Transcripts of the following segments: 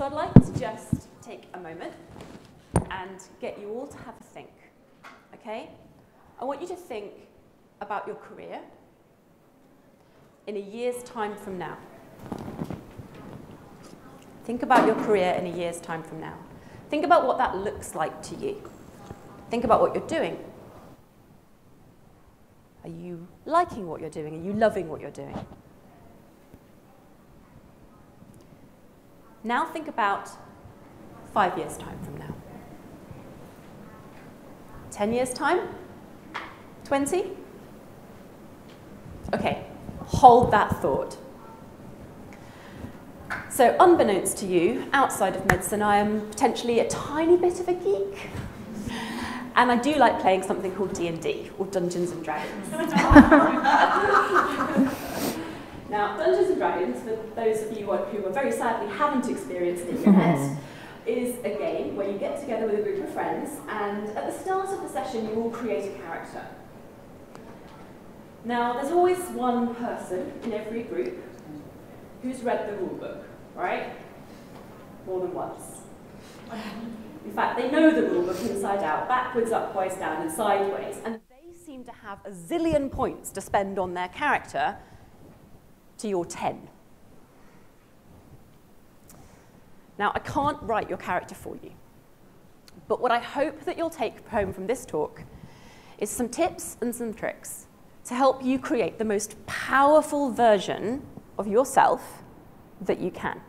So I'd like to just take a moment and get you all to have a think, okay? I want you to think about your career in a year's time from now. Think about your career in a year's time from now. Think about what that looks like to you. Think about what you're doing. Are you liking what you're doing? Are you loving what you're doing? Now think about 5 years' time from now. 10 years' time? 20? Okay, hold that thought. So unbeknownst to you, outside of medicine, I am potentially a tiny bit of a geek. And I do like playing something called D&D, or Dungeons and Dragons. Now, Dungeons and Dragons, for those of you who very sadly haven't experienced it yet, is a game where you get together with a group of friends, and at the start of the session, you all create a character. Now, there's always one person in every group who's read the rule book, right? More than once. In fact, they know the rule book inside out, backwards, upwards, down, and sideways, and they seem to have a zillion points to spend on their character to your 10. Now, I can't write your character for you, but what I hope that you'll take home from this talk is some tips and some tricks to help you create the most powerful version of yourself that you can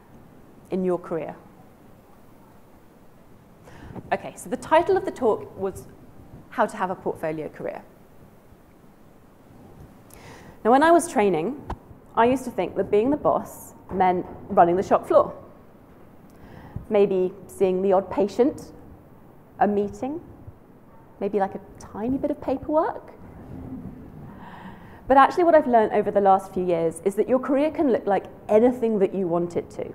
in your career. Okay, so the title of the talk was How to Have a Portfolio Career. Now, when I was training, I used to think that being the boss meant running the shop floor. Maybe seeing the odd patient, a meeting, maybe like a tiny bit of paperwork. But actually what I've learned over the last few years is that your career can look like anything that you want it to.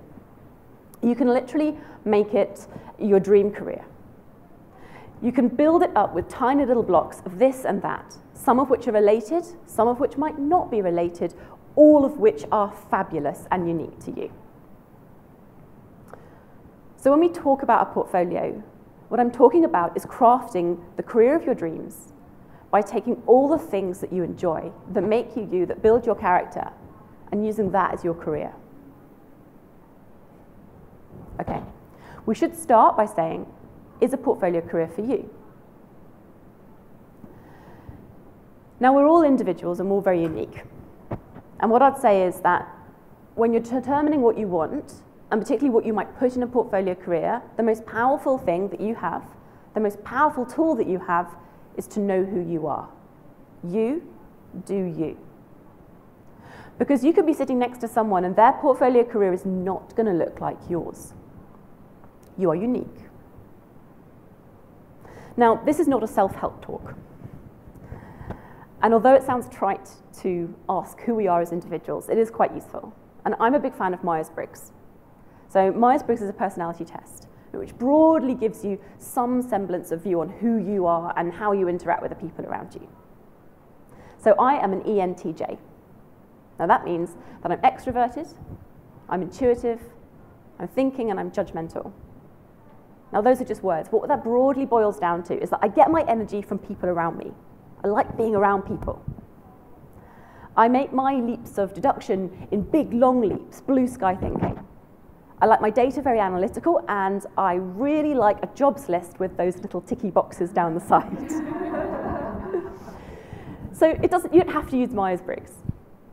You can literally make it your dream career. You can build it up with tiny little blocks of this and that, some of which are related, some of which might not be related, all of which are fabulous and unique to you. So when we talk about a portfolio, what I'm talking about is crafting the career of your dreams by taking all the things that you enjoy, that make you you, that build your character, and using that as your career. Okay, we should start by saying, is a portfolio career for you? Now, we're all individuals and we're all very unique. And what I'd say is that when you're determining what you want, and particularly what you might put in a portfolio career, the most powerful thing that you have, the most powerful tool that you have, is to know who you are. You do you. Because you could be sitting next to someone and their portfolio career is not going to look like yours. You are unique. Now, this is not a self-help talk. And although it sounds trite to ask who we are as individuals, it is quite useful. And I'm a big fan of Myers-Briggs. So Myers-Briggs is a personality test, which broadly gives you some semblance of view on who you are and how you interact with the people around you. So I am an ENTJ. Now that means that I'm extroverted, I'm intuitive, I'm thinking, and I'm judgmental. Now those are just words, but what that broadly boils down to is that I get my energy from people around me. I like being around people. I make my leaps of deduction in big, long leaps, blue sky thinking. I like my data very analytical, and I really like a jobs list with those little ticky boxes down the side. So you don't have to use Myers-Briggs,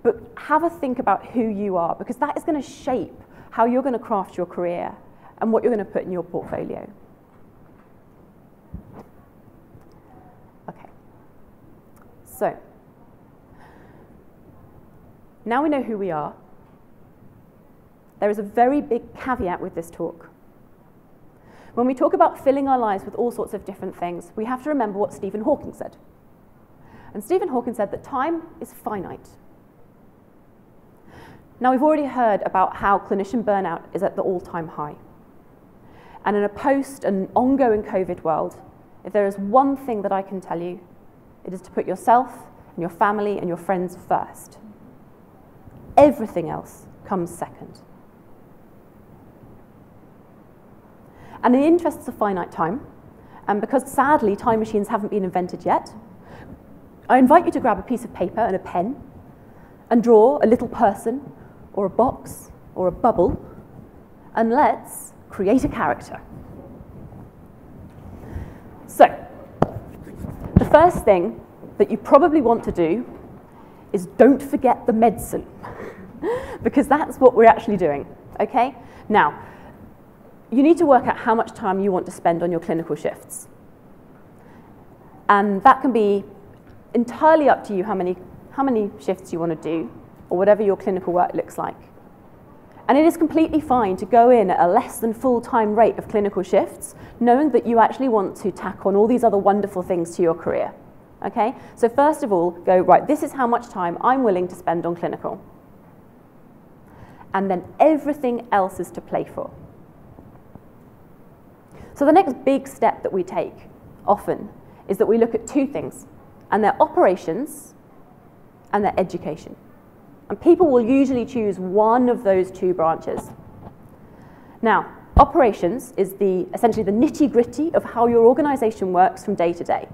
but have a think about who you are, because that is going to shape how you're going to craft your career and what you're going to put in your portfolio. Okay. So now we know who we are. There is a very big caveat with this talk. When we talk about filling our lives with all sorts of different things, we have to remember what Stephen Hawking said. And Stephen Hawking said that time is finite. Now, we've already heard about how clinician burnout is at the all-time high. And in a post and ongoing COVID world, if there is one thing that I can tell you, it is to put yourself and your family and your friends first. Everything else comes second. And in the interests of finite time, and because sadly time machines haven't been invented yet, I invite you to grab a piece of paper and a pen and draw a little person or a box or a bubble, and let's create a character. So, the first thing that you probably want to do is don't forget the medicine, because that's what we're actually doing, okay? Now, you need to work out how much time you want to spend on your clinical shifts. And that can be entirely up to you how many shifts you want to do, or whatever your clinical work looks like. And it is completely fine to go in at a less than full-time rate of clinical shifts, knowing that you actually want to tack on all these other wonderful things to your career. Okay? So first of all, go, right, this is how much time I'm willing to spend on clinical. And then everything else is to play for. So the next big step that we take, often, is that we look at two things, and they're operations and they're education. And people will usually choose one of those two branches. Now, operations is essentially the nitty-gritty of how your organization works from day to day.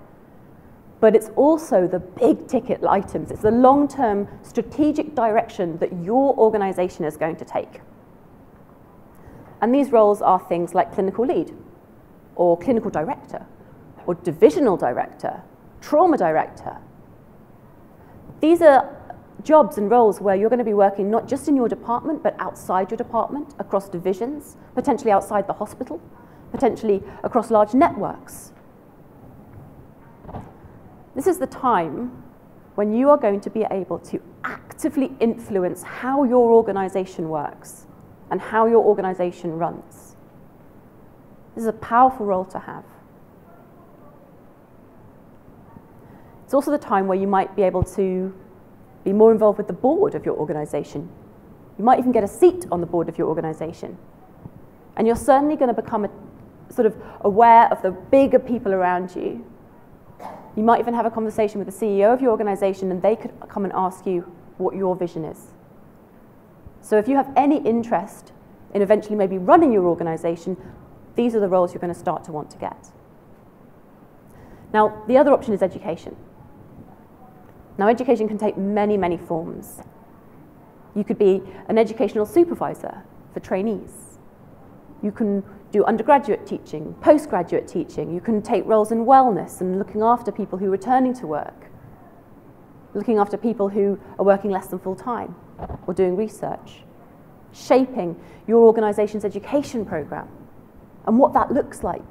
But it's also the big ticket items. It's the long-term strategic direction that your organization is going to take. And these roles are things like clinical lead, or clinical director, or divisional director, trauma director. These are jobs and roles where you're going to be working not just in your department, but outside your department, across divisions, potentially outside the hospital, potentially across large networks. This is the time when you are going to be able to actively influence how your organization works and how your organization runs. This is a powerful role to have. It's also the time where you might be able to be more involved with the board of your organization. You might even get a seat on the board of your organization. And you're certainly going to become sort of aware of the bigger people around you. You might even have a conversation with the CEO of your organization, and they could come and ask you what your vision is. So if you have any interest in eventually maybe running your organization, these are the roles you're going to start to want to get. Now, the other option is education. Now, education can take many, many forms. You could be an educational supervisor for trainees. You can do undergraduate teaching, postgraduate teaching. You can take roles in wellness and looking after people who are returning to work, looking after people who are working less than full time or doing research, shaping your organization's education program and what that looks like.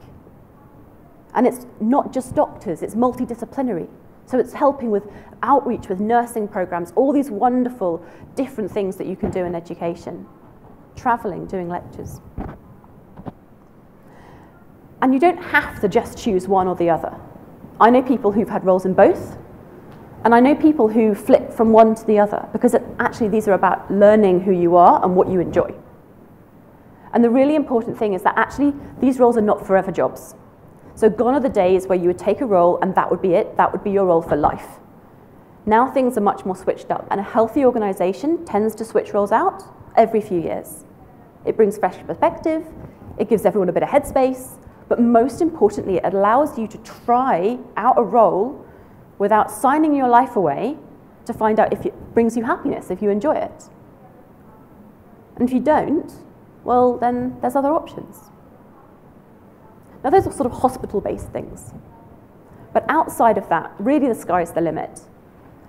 And it's not just doctors, it's multidisciplinary. So it's helping with outreach, with nursing programs, all these wonderful different things that you can do in education. Traveling, doing lectures. And you don't have to just choose one or the other. I know people who've had roles in both, and I know people who flip from one to the other, because actually these are about learning who you are and what you enjoy. And the really important thing is that actually these roles are not forever jobs. So gone are the days where you would take a role and that would be it, that would be your role for life. Now things are much more switched up, and a healthy organization tends to switch roles out every few years. It brings fresh perspective, it gives everyone a bit of headspace, but most importantly, it allows you to try out a role without signing your life away to find out if it brings you happiness, if you enjoy it. And if you don't, well, then there's other options. Now, those are sort of hospital-based things. But outside of that, really the sky's the limit.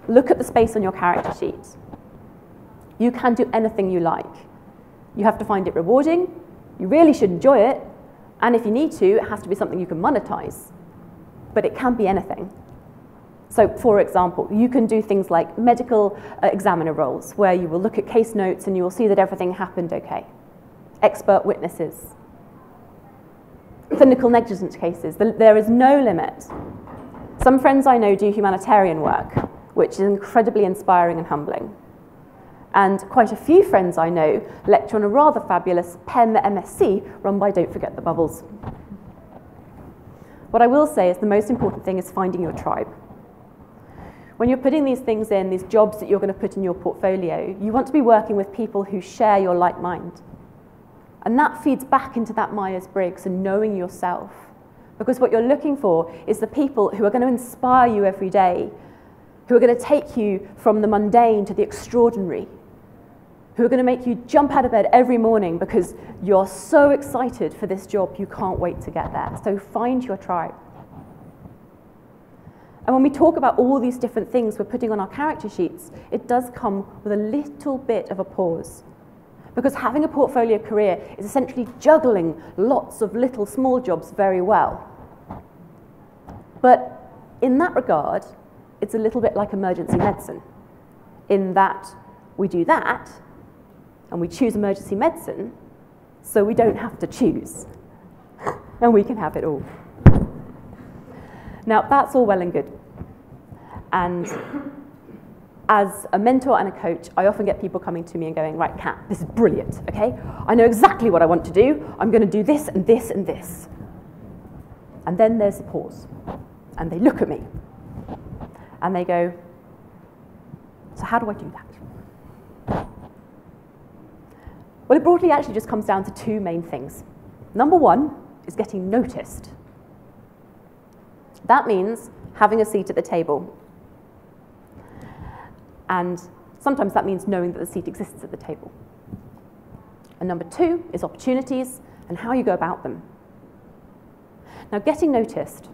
Look at the space on your character sheet. You can do anything you like. You have to find it rewarding, you really should enjoy it, and if you need to, it has to be something you can monetize. But it can be anything. So, for example, you can do things like medical examiner roles, where you will look at case notes and you will see that everything happened okay. Expert witnesses. Clinical negligence cases, there is no limit. Some friends I know do humanitarian work, which is incredibly inspiring and humbling. And quite a few friends I know lecture on a rather fabulous PEM MSc run by Don't Forget the Bubbles. What I will say is the most important thing is finding your tribe. When you're putting these things in, these jobs that you're going to put in your portfolio, you want to be working with people who share your like mind. And that feeds back into that Myers-Briggs and knowing yourself. Because what you're looking for is the people who are going to inspire you every day, who are going to take you from the mundane to the extraordinary, who are going to make you jump out of bed every morning because you're so excited for this job you can't wait to get there. So find your tribe. And when we talk about all these different things we're putting on our character sheets, it does come with a little bit of a pause. Because having a portfolio career is essentially juggling lots of little small jobs very well. But in that regard, it's a little bit like emergency medicine, in that we do that, and we choose emergency medicine, so we don't have to choose, and we can have it all. Now, that's all well and good. And as a mentor and a coach, I often get people coming to me and going, right, Kat, this is brilliant, okay? I know exactly what I want to do. I'm going to do this and this and this. And then there's a pause. And they look at me. And they go, so how do I do that? Well, it broadly actually just comes down to two main things. Number one is getting noticed. That means having a seat at the table. And sometimes that means knowing that the seat exists at the table. And number two is opportunities and how you go about them. Now, getting noticed,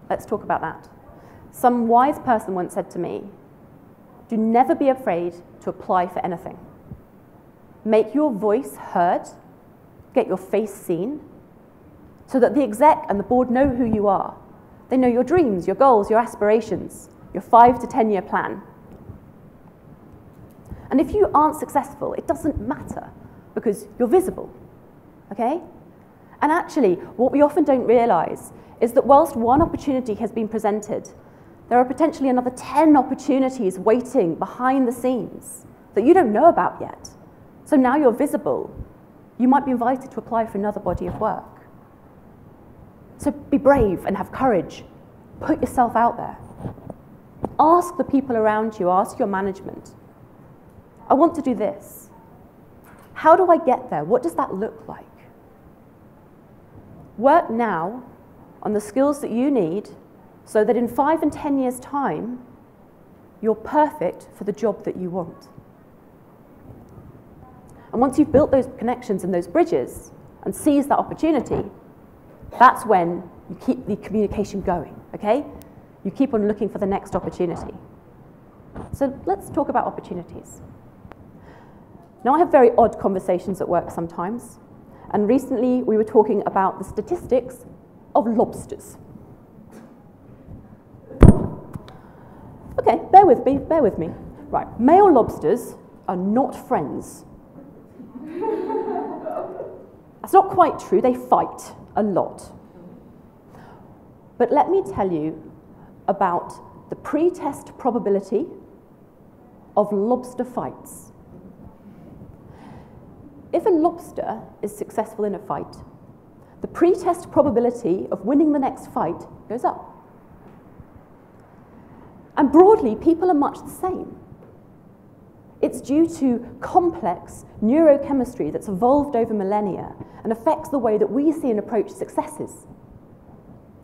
let's talk about that. Some wise person once said to me, do never be afraid to apply for anything. Make your voice heard, get your face seen, so that the exec and the board know who you are. They know your dreams, your goals, your aspirations, your 5 to 10 year plan. And if you aren't successful, it doesn't matter because you're visible, okay? And actually, what we often don't realize is that whilst one opportunity has been presented, there are potentially another 10 opportunities waiting behind the scenes that you don't know about yet. So now you're visible. You might be invited to apply for another body of work. So be brave and have courage. Put yourself out there. Ask the people around you, ask your management. I want to do this. How do I get there? What does that look like? Work now on the skills that you need so that in 5 and 10 years' time, you're perfect for the job that you want. And once you've built those connections and those bridges and seized that opportunity, that's when you keep the communication going, okay? You keep on looking for the next opportunity. So let's talk about opportunities. Now, I have very odd conversations at work sometimes, and recently we were talking about the statistics of lobsters. Okay, bear with me. Right, male lobsters are not friends. That's not quite true, they fight a lot. But let me tell you about the pre-test probability of lobster fights. If a lobster is successful in a fight, the pre-test probability of winning the next fight goes up. And broadly, people are much the same. It's due to complex neurochemistry that's evolved over millennia and affects the way that we see and approach successes.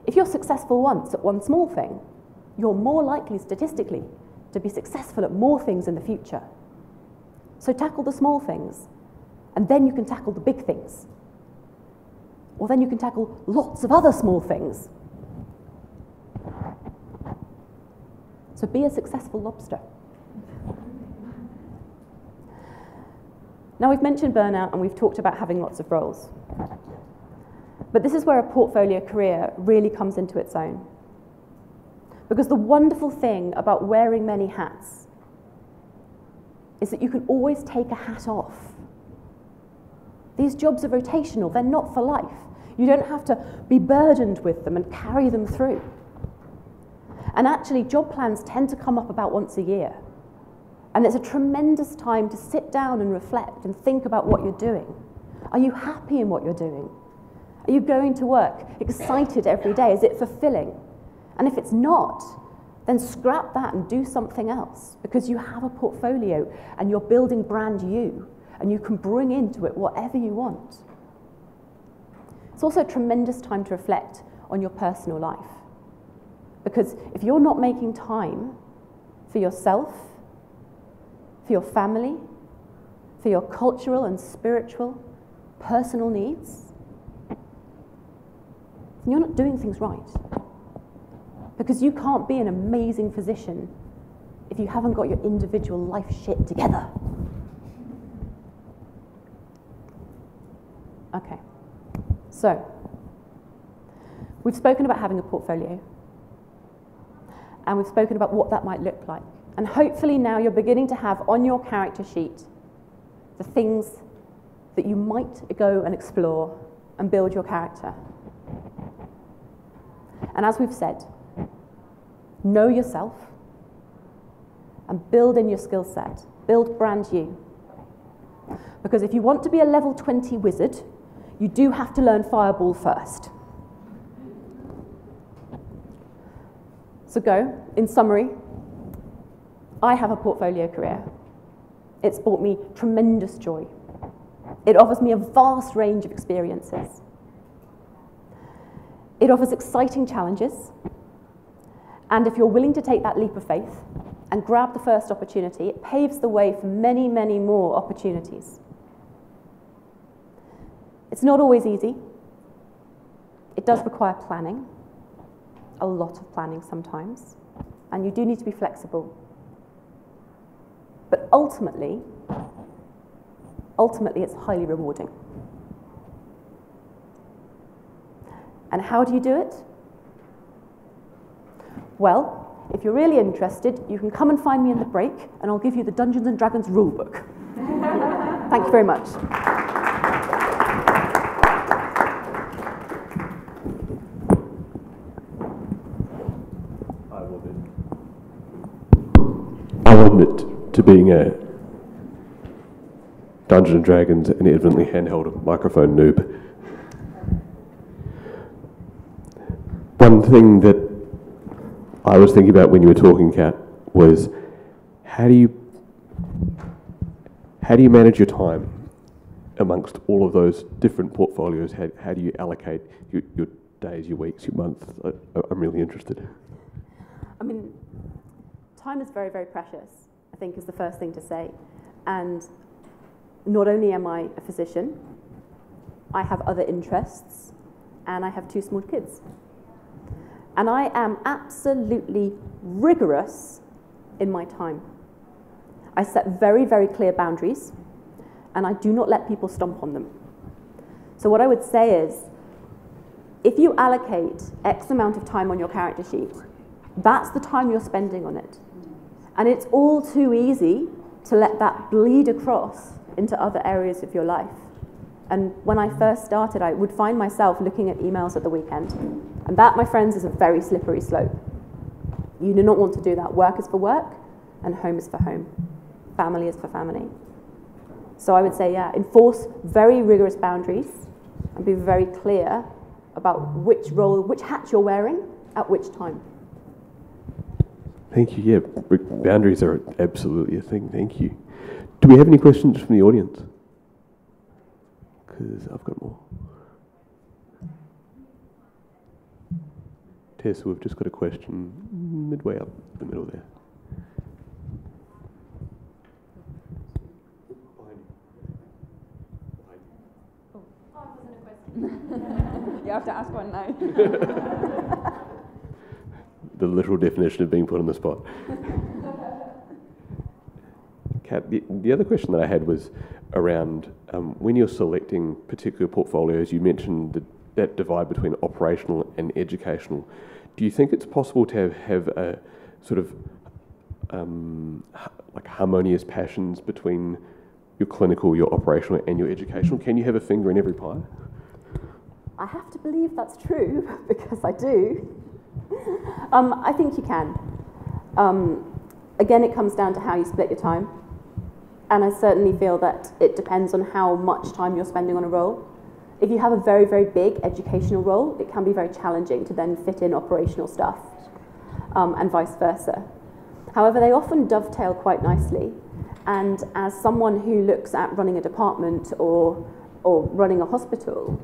If you're successful once at one small thing, you're more likely statistically to be successful at more things in the future. So tackle the small things, and then you can tackle the big things. Or then you can tackle lots of other small things. So be a successful lobster. Now, we've mentioned burnout and we've talked about having lots of roles. But this is where a portfolio career really comes into its own. Because the wonderful thing about wearing many hats is that you can always take a hat off. These jobs are rotational, they're not for life. You don't have to be burdened with them and carry them through. And actually, job plans tend to come up about once a year. And it's a tremendous time to sit down and reflect and think about what you're doing. Are you happy in what you're doing? Are you going to work excited every day? Is it fulfilling? And if it's not, then scrap that and do something else, because you have a portfolio and you're building brand you, and you can bring into it whatever you want. It's also a tremendous time to reflect on your personal life. Because if you're not making time for yourself, for your family, for your cultural and spiritual, personal needs, then you're not doing things right. Because you can't be an amazing physician if you haven't got your individual life shit together. Okay, so we've spoken about having a portfolio, and we've spoken about what that might look like. And hopefully now you're beginning to have on your character sheet the things that you might go and explore and build your character. And as we've said, know yourself and build in your skill set. Build brand you. Because if you want to be a level 20 wizard, you do have to learn Fireball first. So in summary, I have a portfolio career. It's brought me tremendous joy. It offers me a vast range of experiences. It offers exciting challenges. And if you're willing to take that leap of faith and grab the first opportunity, it paves the way for many, many more opportunities. It's not always easy. It does require planning, a lot of planning sometimes, and you do need to be flexible. But ultimately, it's highly rewarding. And how do you do it? Well, if you're really interested, you can come and find me in the break, and I'll give you the Dungeons & Dragons rulebook. Thank you very much. I will admit to being a Dungeons & Dragons and evidently handheld microphone noob. One thing that I was thinking about when you were talking, Kat, was how do you manage your time amongst all of those different portfolios? How do you allocate your days, your weeks, your months? I'm really interested. I mean, time is very, very precious, I think is the first thing to say. And not only am I a physician, I have other interests, and I have 2 small kids. And I am absolutely rigorous in my time. I set very, very clear boundaries, and I do not let people stomp on them. So what I would say is, if you allocate X amount of time on your character sheet, that's the time you're spending on it. And it's all too easy to let that bleed across into other areas of your life. And when I first started, I would find myself looking at emails at the weekend. And that, my friends, is a very slippery slope. You do not want to do that. Work is for work, and home is for home. Family is for family. So I would say, yeah, enforce very rigorous boundaries and be very clear about which role, which hat you're wearing at which time. Thank you. Yeah, boundaries are absolutely a thing. Thank you. Do we have any questions from the audience? Because I've got more. Tess, we've just got a question midway up the middle there. You have to ask one now. The literal definition of being put on the spot. Kat, the other question that I had was around when you're selecting particular portfolios, you mentioned that divide between operational and educational. Do you think it's possible to have a sort of like harmonious passions between your clinical, your operational, and your educational? Can you have a finger in every pie? I have to believe that's true, because I do. I think you can. Again, it comes down to how you split your time. And I certainly feel that it depends on how much time you're spending on a role. If you have a very, very big educational role, it can be very challenging to then fit in operational stuff, and vice versa. However, they often dovetail quite nicely. And as someone who looks at running a department or running a hospital,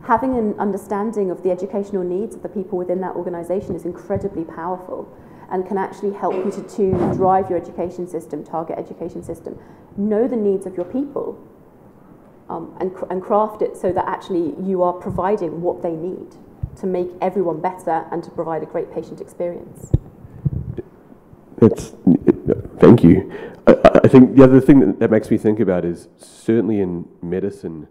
having an understanding of the educational needs of the people within that organisation is incredibly powerful and can actually help you to drive your education system, target education system, know the needs of your people, and craft it so that actually you are providing what they need to make everyone better and to provide a great patient experience. Thank you. I think the other thing that makes me think about is certainly in medicine,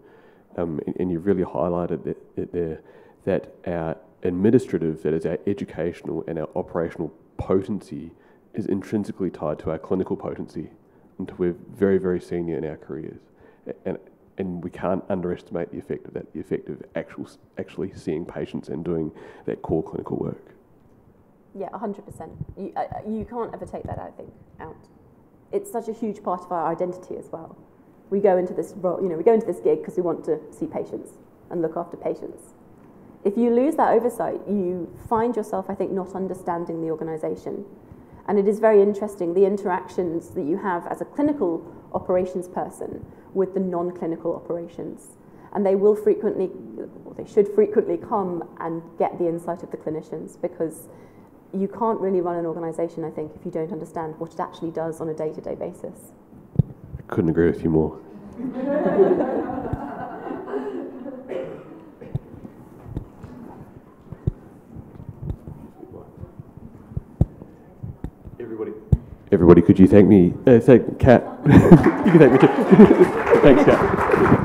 and you've really highlighted it there, that our administrative, that is our educational and our operational potency is intrinsically tied to our clinical potency until we're very, very senior in our careers. And we can't underestimate the effect of that, the effect of actually seeing patients and doing that core clinical work. Yeah, 100%. You can't ever take that, I think, out. It's such a huge part of our identity as well. We go into this role, we go into this gig because we want to see patients and look after patients. If you lose that oversight, you find yourself, I think, not understanding the organisation. And it is very interesting, the interactions that you have as a clinical operations person with the non-clinical operations. And they will frequently, or they should frequently come and get the insight of the clinicians, because you can't really run an organisation, I think, if you don't understand what it actually does on a day-to-day basis. I couldn't agree with you more. Everybody, could you thank me? Thank Kat. You can thank me too. Thanks, Kat.